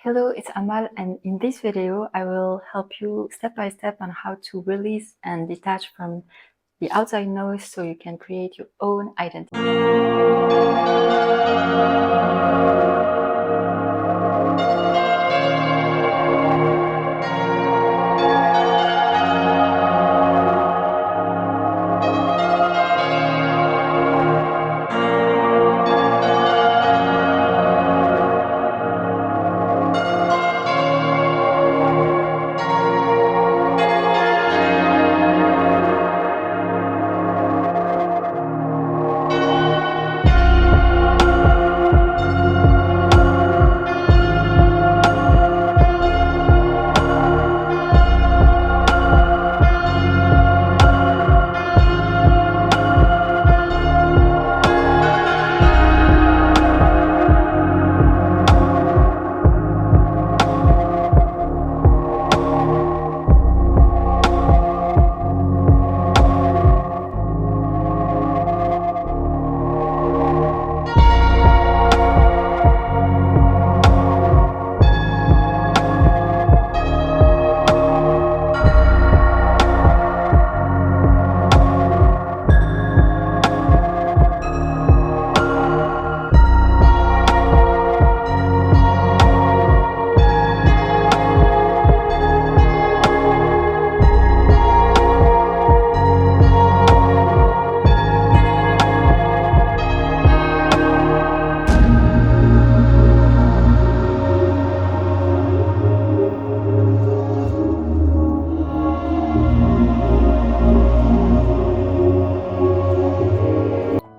Hello, it's Amal, and in this video I will help you step by step on how to release and detach from the outside noise so you can create your own identity.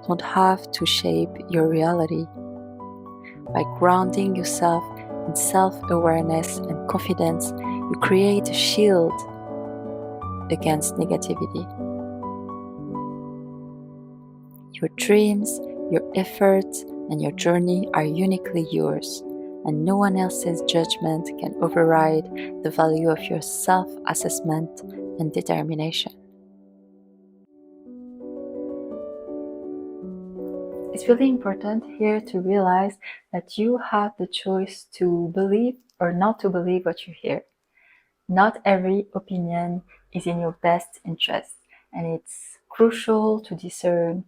Don't have to shape your reality. By grounding yourself in self-awareness and confidence, you create a shield against negativity. Your dreams, your efforts, and your journey are uniquely yours, and no one else's judgment can override the value of your self-assessment and determination. It's really important here to realize that you have the choice to believe or not to believe what you hear. Not every opinion is in your best interest, and it's crucial to discern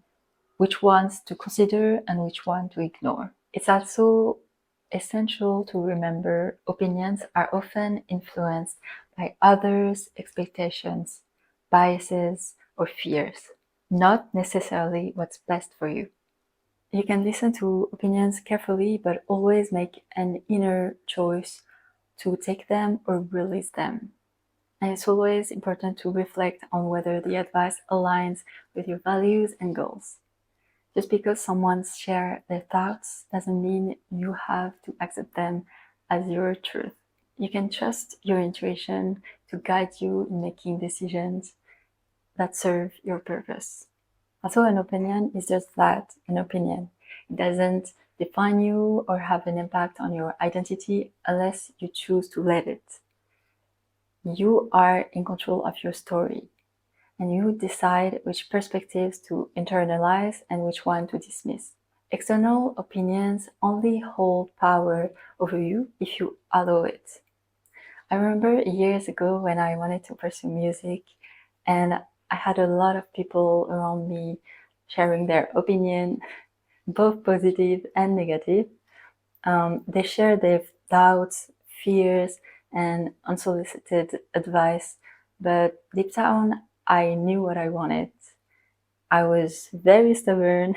which ones to consider and which one to ignore. It's also essential to remember opinions are often influenced by others' expectations, biases, or fears, not necessarily what's best for you. You can listen to opinions carefully, but always make an inner choice to take them or release them. And it's always important to reflect on whether the advice aligns with your values and goals. Just because someone shares their thoughts doesn't mean you have to accept them as your truth. You can trust your intuition to guide you in making decisions that serve your purpose. Also, an opinion is just that, an opinion. It doesn't define you or have an impact on your identity unless you choose to let it. You are in control of your story, and you decide which perspectives to internalize and which one to dismiss. External opinions only hold power over you if you allow it. I remember years ago when I wanted to pursue music, and I had a lot of people around me sharing their opinion, both positive and negative. They shared their doubts, fears, and unsolicited advice, but deep down, I knew what I wanted. I was very stubborn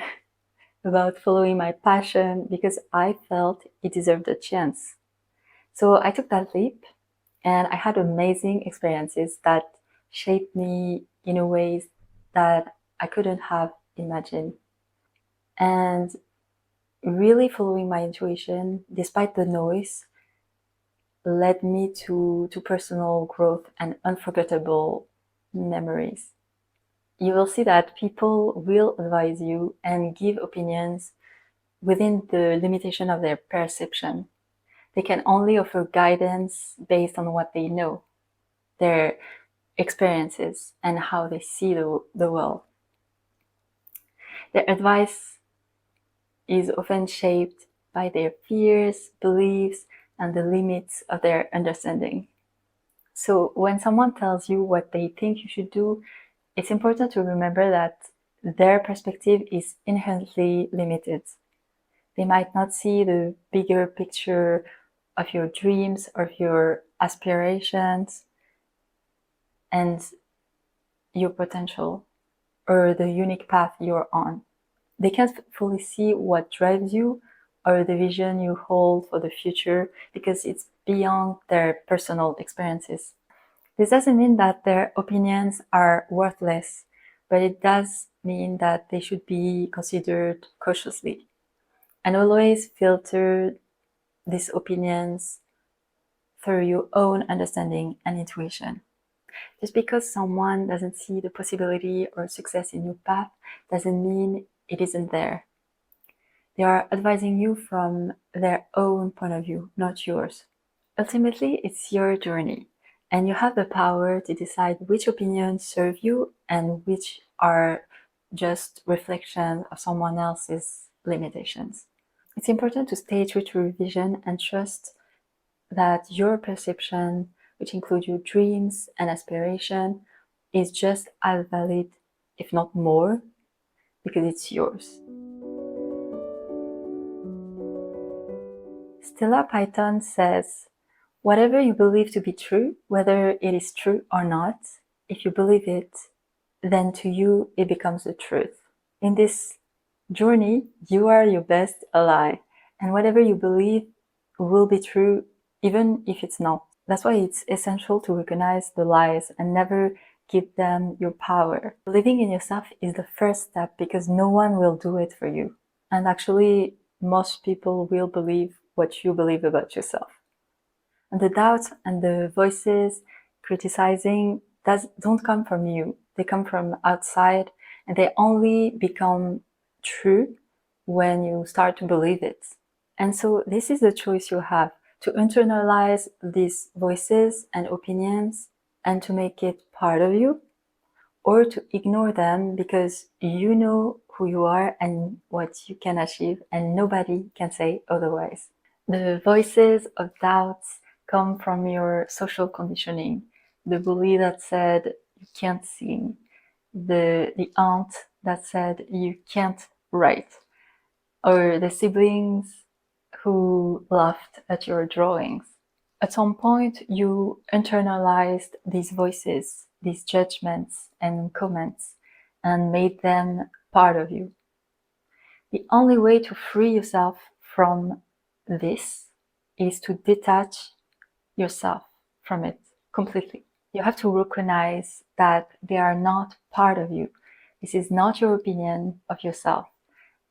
about following my passion because I felt it deserved a chance. So I took that leap, and I had amazing experiences that shaped me in a ways that I couldn't have imagined. And really following my intuition, despite the noise, led me to personal growth and unforgettable memories. You will see that people will advise you and give opinions within the limitation of their perception. They can only offer guidance based on what they know, their experiences, and how they see the world. Their advice is often shaped by their fears, beliefs, and the limits of their understanding. So when someone tells you what they think you should do, it's important to remember that their perspective is inherently limited. They might not see the bigger picture of your dreams or your aspirations and your potential or the unique path you're on. They can't fully see what drives you or the vision you hold for the future because it's beyond their personal experiences. This doesn't mean that their opinions are worthless, but it does mean that they should be considered cautiously. And always filter these opinions through your own understanding and intuition. Just because someone doesn't see the possibility or success in your path doesn't mean it isn't there. They are advising you from their own point of view, not yours. Ultimately, it's your journey, and you have the power to decide which opinions serve you and which are just reflections of someone else's limitations. It's important to stay true to your vision and trust that your perception, which includes your dreams and aspiration, is just as valid, if not more, because it's yours. Stella Python says, whatever you believe to be true, whether it is true or not, if you believe it, then to you it becomes the truth. In this journey, you are your best ally, and whatever you believe will be true even if it's not. That's why it's essential to recognize the lies and never give them your power. Believing in yourself is the first step because no one will do it for you. And actually, most people will believe what you believe about yourself. And the doubts and the voices criticizing don't come from you. They come from outside, and they only become true when you start to believe it. And so this is the choice you have, to internalize these voices and opinions and to make it part of you, or to ignore them because you know who you are and what you can achieve, and nobody can say otherwise. The voices of doubts come from your social conditioning. The bully that said you can't sing, the aunt that said you can't write, or the siblings who laughed at your drawings. At some point, you internalized these voices, these judgments and comments, and made them part of you. The only way to free yourself from this is to detach yourself from it completely. You have to recognize that they are not part of you. This is not your opinion of yourself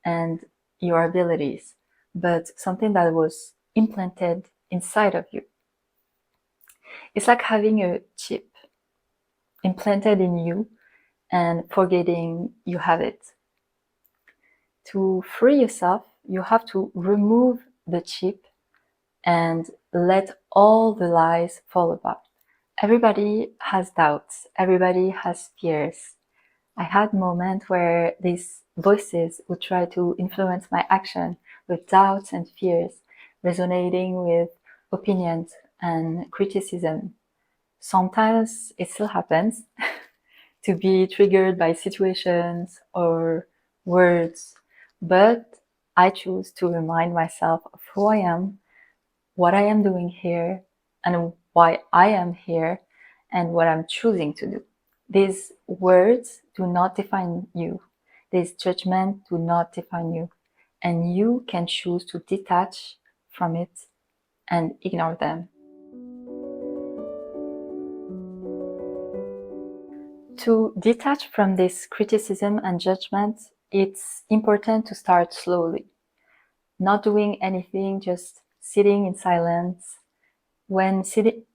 and your abilities, but something that was implanted inside of you. It's like having a chip implanted in you and forgetting you have it. To free yourself, you have to remove the chip and let all the lies fall apart. Everybody has doubts. Everybody has fears. I had moments where these voices would try to influence my action with doubts and fears, resonating with opinions and criticism. Sometimes it still happens to be triggered by situations or words, but I choose to remind myself of who I am, what I am doing here, and why I am here, and what I'm choosing to do. These words do not define you. These judgments do not define you. And you can choose to detach from it and ignore them. To detach from this criticism and judgment, it's important to start slowly. Not doing anything, just sitting in silence. When sitting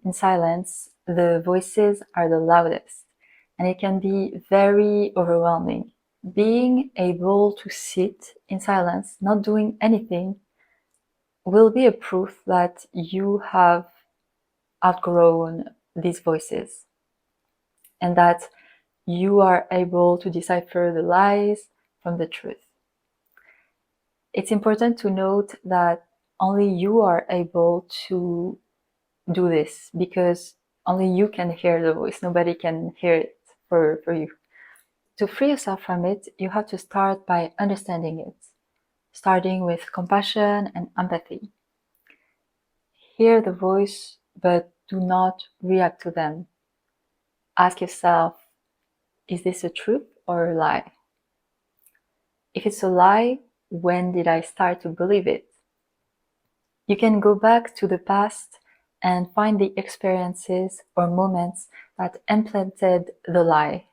in silence, the voices are the loudest, and it can be very overwhelming. Being able to sit in silence, not doing anything, will be a proof that you have outgrown these voices and that you are able to decipher the lies from the truth. It's important to note that only you are able to do this, because only you can hear the voice. Nobody can hear it for you. To free yourself from it, you have to start by understanding it, starting with compassion and empathy. Hear the voice, but do not react to them. Ask yourself, is this a truth or a lie? If it's a lie, when did I start to believe it? You can go back to the past and find the experiences or moments that implanted the lie.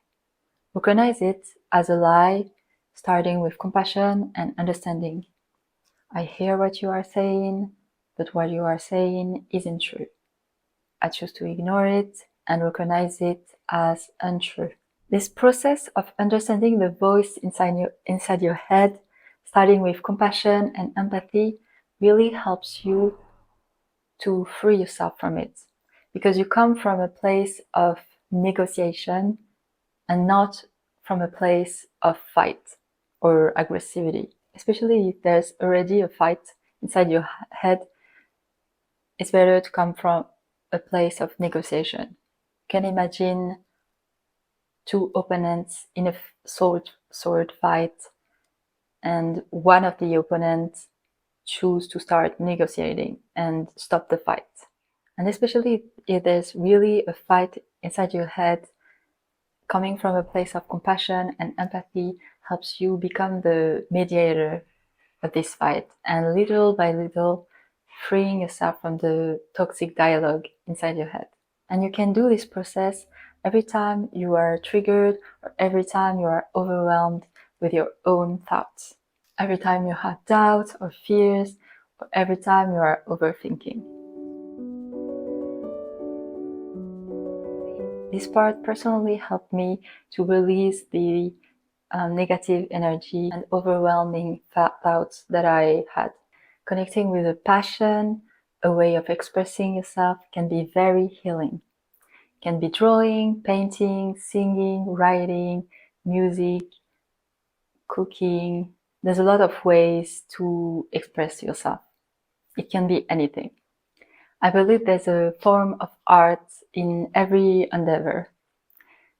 Recognize it as a lie, starting with compassion and understanding. I hear what you are saying, but what you are saying isn't true. I choose to ignore it and recognize it as untrue. This process of understanding the voice inside your head, starting with compassion and empathy, really helps you to free yourself from it, because you come from a place of negotiation and not from a place of fight or aggressivity. Especially if there's already a fight inside your head, it's better to come from a place of negotiation. You can imagine two opponents in a sword fight, and one of the opponents choose to start negotiating and stop the fight. And especially if there's really a fight inside your head, coming from a place of compassion and empathy helps you become the mediator of this fight, and little by little freeing yourself from the toxic dialogue inside your head. And you can do this process every time you are triggered or every time you are overwhelmed with your own thoughts, every time you have doubts or fears, or every time you are overthinking. This part personally helped me to release the negative energy and overwhelming thoughts that I had. Connecting with a passion, a way of expressing yourself, can be very healing. It can be drawing, painting, singing, writing, music, cooking. There's a lot of ways to express yourself. It can be anything. I believe there's a form of art in every endeavor.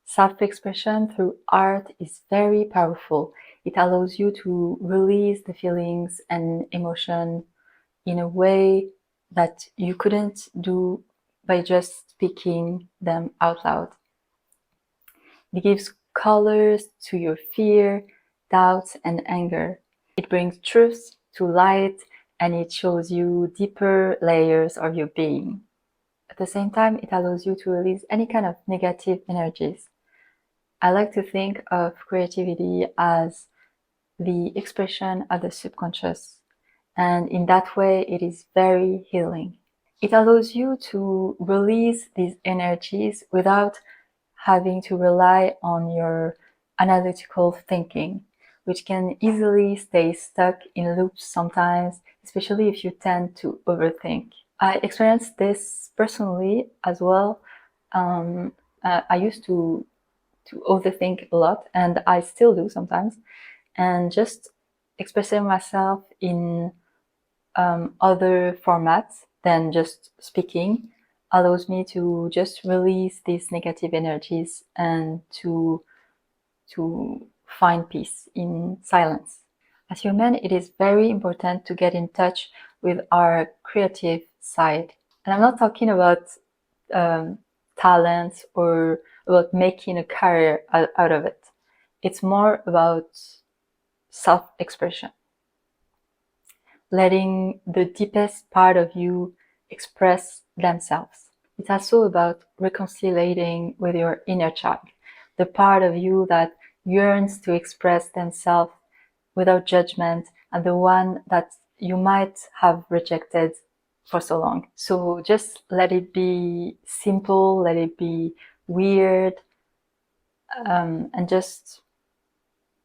Self-expression through art is very powerful. It allows you to release the feelings and emotion in a way that you couldn't do by just speaking them out loud. It gives colors to your fear, doubts, and anger. It brings truth to light, and it shows you deeper layers of your being. At the same time, it allows you to release any kind of negative energies. I like to think of creativity as the expression of the subconscious, and in that way it is very healing. It allows you to release these energies without having to rely on your analytical thinking, which can easily stay stuck in loops sometimes, especially if you tend to overthink. I experienced this personally as well. I used to overthink a lot, and I still do sometimes, and just expressing myself in other formats than just speaking allows me to just release these negative energies and to find peace in silence. As human, it is very important to get in touch with our creative side. And I'm not talking about talent or about making a career out of it. It's more about self-expression. Letting the deepest part of you express themselves. It's also about reconciliating with your inner child, the part of you that yearns to express themselves without judgment, and the one that you might have rejected for so long. So just let it be simple, let it be weird, and just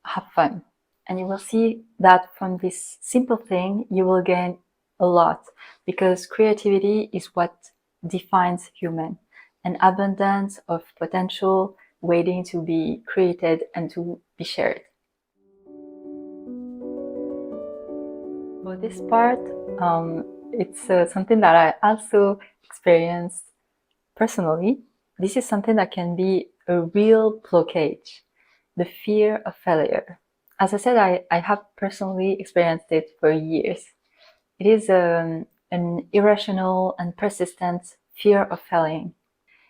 have fun. And you will see that from this simple thing, you will gain a lot, because creativity is what defines human, an abundance of potential waiting to be created and to be shared. For this part, it's something that I also experienced personally. This is something that can be a real blockage, the fear of failure. As I said, I have personally experienced it for years. It is an irrational and persistent fear of failing.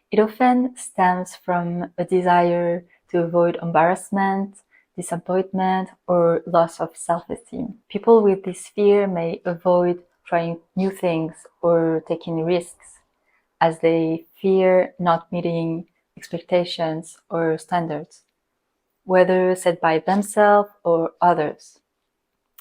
It often stems from a desire to avoid embarrassment, disappointment, or loss of self-esteem. People with this fear may avoid trying new things or taking risks as they fear not meeting expectations or standards, whether set by themselves or others.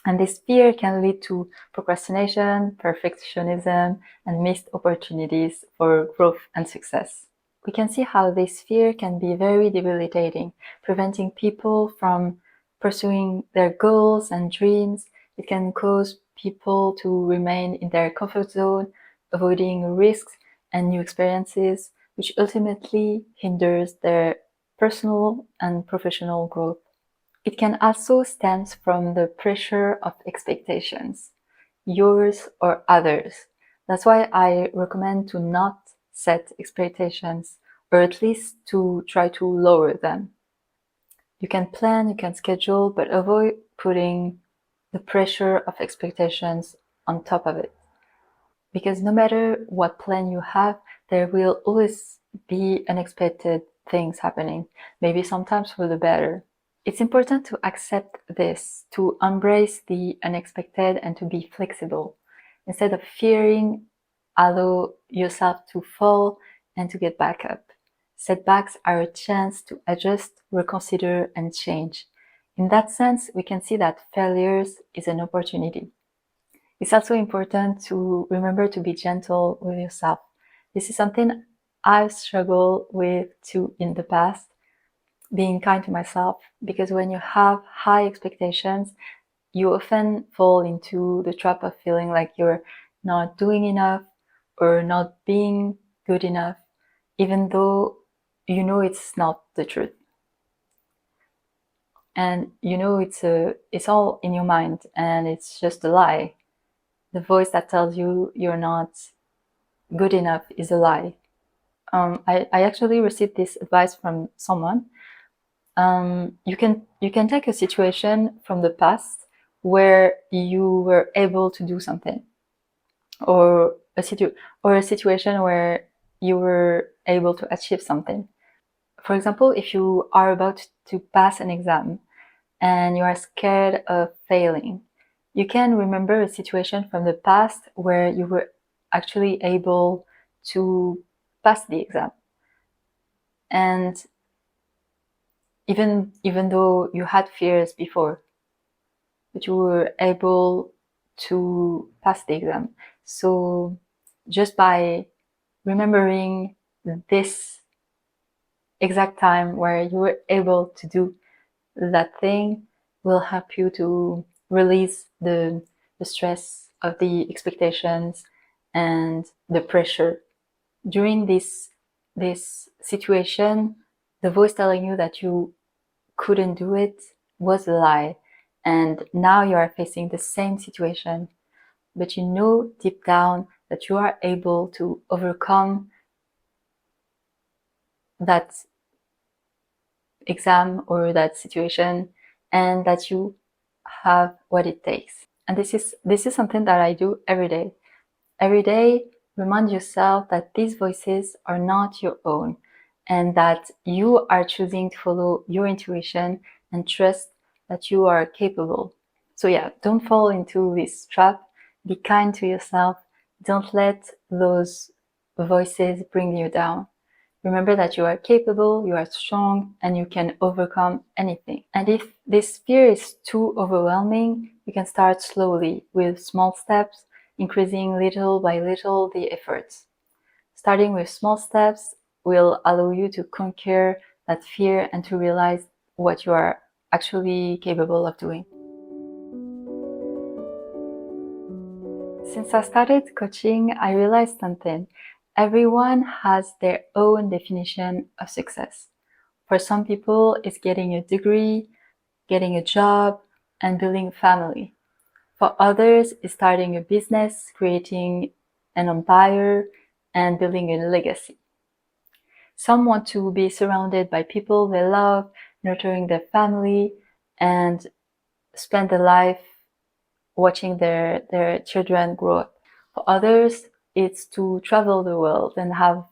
And this fear can lead to procrastination, perfectionism, and missed opportunities for growth and success. We can see how this fear can be very debilitating, preventing people from pursuing their goals and dreams. It can cause people to remain in their comfort zone, avoiding risks and new experiences, which ultimately hinders their personal and professional growth. It can also stem from the pressure of expectations, yours or others. That's why I recommend to not set expectations, or at least to try to lower them. You can plan, you can schedule, but avoid putting the pressure of expectations on top of it. Because no matter what plan you have, there will always be unexpected things happening, maybe sometimes for the better. It's important to accept this, to embrace the unexpected and to be flexible. Instead of fearing, allow yourself to fall and to get back up. Setbacks are a chance to adjust, reconsider, and change. In that sense, we can see that failures is an opportunity. It's also important to remember to be gentle with yourself. This is something I've struggled with too in the past, being kind to myself, because when you have high expectations, you often fall into the trap of feeling like you're not doing enough or not being good enough, even though you know it's not the truth. And you know it's all in your mind and it's just a lie. The voice that tells you you're not good enough is a lie. I actually received this advice from someone. You can take a situation from the past where you were able to do something, or a situation where you were able to achieve something. For example, if you are about to pass an exam and you are scared of failing, you can remember a situation from the past where you were actually able to pass the exam. And even though you had fears before, but you were able to pass the exam. So just by remembering this exact time where you were able to do that thing will help you to release the stress of the expectations and the pressure. During this situation, the voice telling you that you couldn't do it was a lie, and now you are facing the same situation, but you know deep down that you are able to overcome that exam or that situation, and that you have what it takes. And this is something that I do every day. Every day, remind yourself that these voices are not your own, and that you are choosing to follow your intuition and trust that you are capable. So yeah, don't fall into this trap. Be kind to yourself. Don't let those voices bring you down. Remember that you are capable, you are strong, and you can overcome anything. And if this fear is too overwhelming, you can start slowly with small steps, increasing little by little the efforts. Starting with small steps will allow you to conquer that fear and to realize what you are actually capable of doing. Since I started coaching, I realized something. Everyone has their own definition of success. For some people, it's getting a degree, getting a job, and building a family. For others, it's starting a business, creating an empire, and building a legacy. Some want to be surrounded by people they love, nurturing their family, and spend their life watching their children grow up. For others, it's to travel the world and have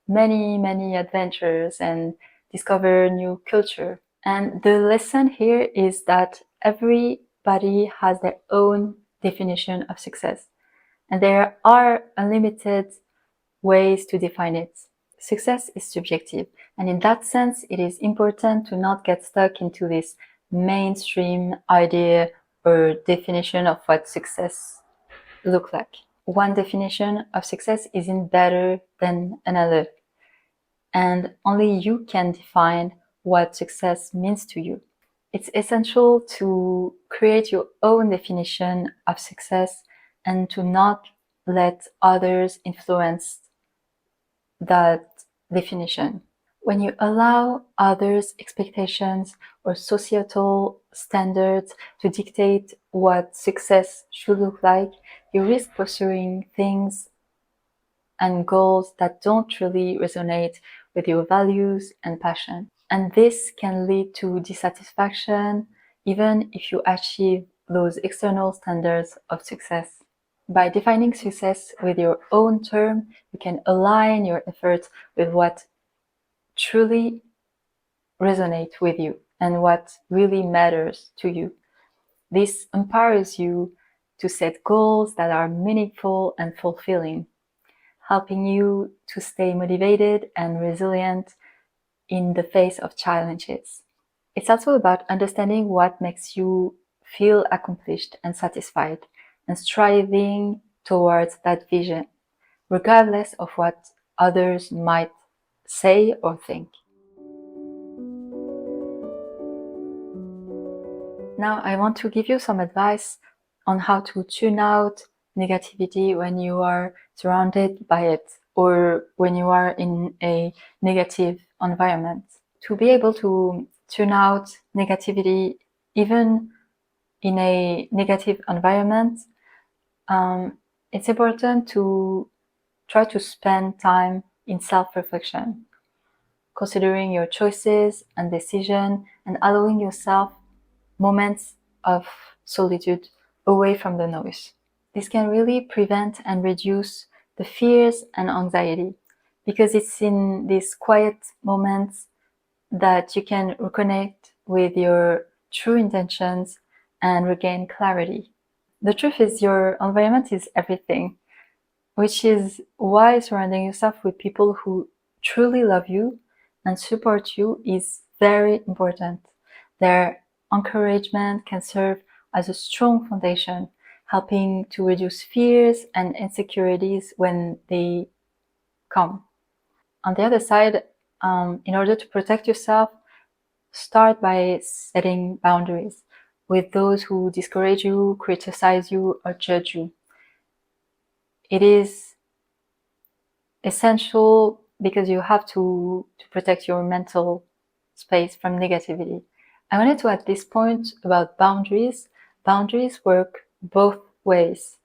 many adventures and discover new culture. And the lesson here is that everybody has their own definition of success, and there are unlimited ways to define it. Success is subjective, and in that sense, it is important to not get stuck into this mainstream idea or definition of what success looks like. One definition of success isn't better than another, and only you can define what success means to you. It's essential to create your own definition of success and to not let others influence that definition. When you allow others' expectations or societal standards to dictate what success should look like, you risk pursuing things and goals that don't really resonate with your values and passion. And this can lead to dissatisfaction even if you achieve those external standards of success. By defining success with your own term, you can align your efforts with what truly resonates with you and what really matters to you. This empowers you to set goals that are meaningful and fulfilling, helping you to stay motivated and resilient in the face of challenges. It's also about understanding what makes you feel accomplished and satisfied and striving towards that vision, regardless of what others might say or think. Now, I want to give you some advice on how to tune out negativity when you are surrounded by it or when you are in a negative environment. To be able to tune out negativity, even in a negative environment, it's important to try to spend time in self-reflection, considering your choices and decisions and allowing yourself moments of solitude away from the noise. This can really prevent and reduce the fears and anxiety because it's in these quiet moments that you can reconnect with your true intentions and regain clarity. The truth is your environment is everything, which is why surrounding yourself with people who truly love you and support you is very important. Their encouragement can serve as a strong foundation, helping to reduce fears and insecurities when they come. On the other side, in order to protect yourself, start by setting boundaries with those who discourage you, criticize you, or judge you. It is essential because you have to protect your mental space from negativity. I wanted to add this point about boundaries. Boundaries work both ways.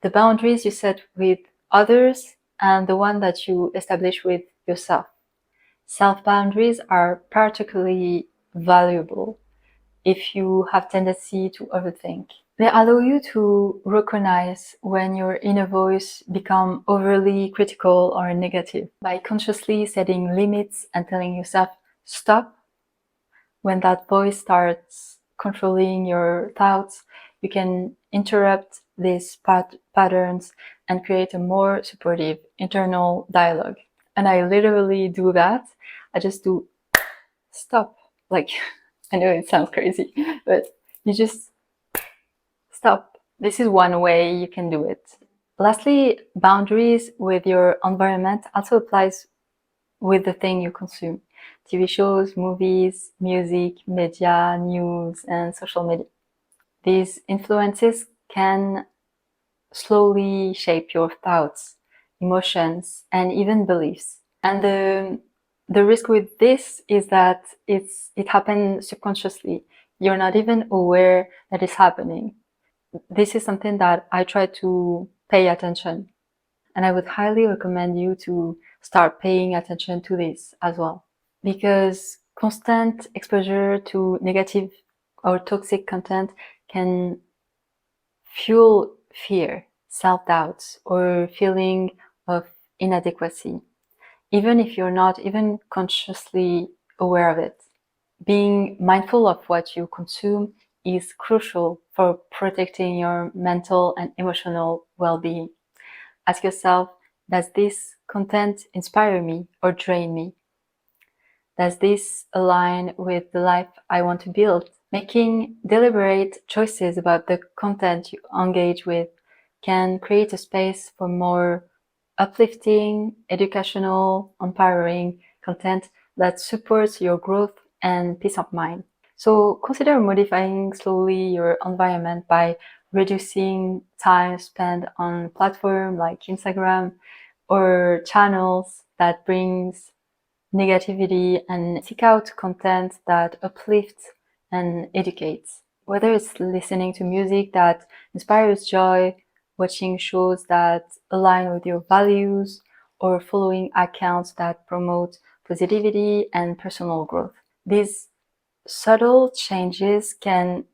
The boundaries you set with others and the one that you establish with yourself. Self-boundaries are particularly valuable if you have tendency to overthink. They allow you to recognize when your inner voice becomes overly critical or negative. By consciously setting limits and telling yourself, stop, when that voice starts controlling your thoughts, you can interrupt these patterns and create a more supportive internal dialogue. And I literally do that. I just do stop. Like, I know it sounds crazy, but you just stop. This is one way you can do it. Lastly, boundaries with your environment also applies with the thing you consume. TV shows, movies, music, media, news, and social media. These influences can slowly shape your thoughts, emotions, and even beliefs. And the risk with this is that it happens subconsciously. You're not even aware that it's happening. this is something that I try to pay attention. And I would highly recommend you to start paying attention to this as well. Because constant exposure to negative or toxic content can fuel fear, self-doubt, or feeling of inadequacy, even if you're not even consciously aware of it. Being mindful of what you consume is crucial for protecting your mental and emotional well-being. Ask yourself, does this content inspire me or drain me? Does this align with the life I want to build? Making deliberate choices about the content you engage with can create a space for more uplifting, educational, empowering content that supports your growth and peace of mind. So consider modifying slowly your environment by reducing time spent on platforms like Instagram or channels that brings negativity, and seek out content that uplifts and educates. Whether it's listening to music that inspires joy, watching shows that align with your values, or following accounts that promote positivity and personal growth. These subtle changes can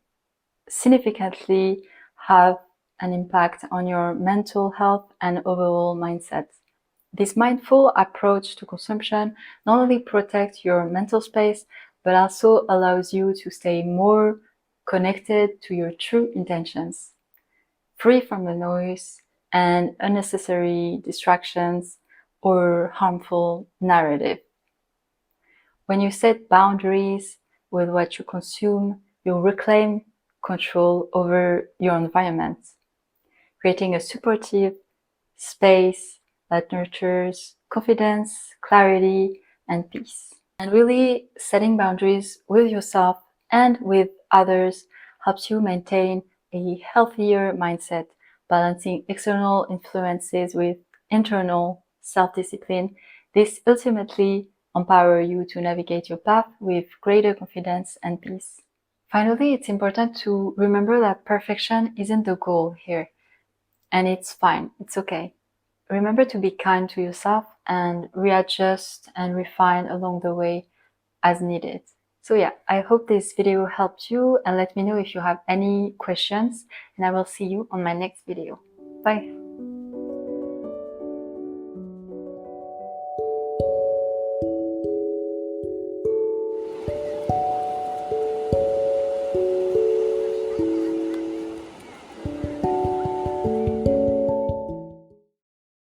significantly have an impact on your mental health and overall mindset. This mindful approach to consumption not only protects your mental space, but also allows you to stay more connected to your true intentions, free from the noise and unnecessary distractions or harmful narrative. When you set boundaries with what you consume, you reclaim control over your environment, creating a supportive space that nurtures confidence, clarity, and peace. And really, setting boundaries with yourself and with others helps you maintain a healthier mindset, balancing external influences with internal self-discipline. This ultimately empowers you to navigate your path with greater confidence and peace. Finally, it's important to remember that perfection isn't the goal here, and it's fine, it's okay. Remember to be kind to yourself and readjust and refine along the way as needed. So yeah, I hope this video helped you, and let me know if you have any questions, and I will see you on my next video. Bye!